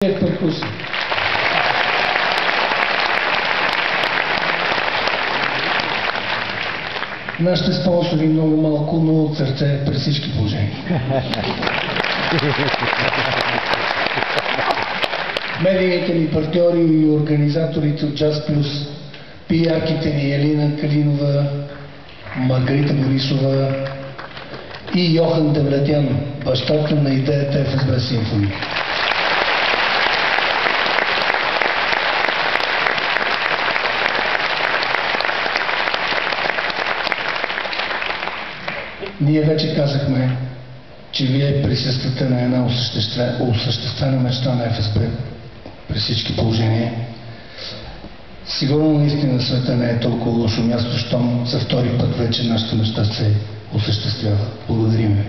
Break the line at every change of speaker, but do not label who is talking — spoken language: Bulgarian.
перкусия. Нашите спонсори много малко, но от сърце при всички положения. Медийните ни партньори и организаторите от Jazz Plus, пиярките ни Елина Калинова, Маргарита Борисова и Йохан Девлетян, бащата на идеята ФСБ Симфония. Ние вече казахме, че вие присъствате на една осъществена мечта на ФСБ при всички положения. Сигурно наистина света не е толкова лошо място, щом за втори път вече нашата мечта се осъществява. Благодарим ви.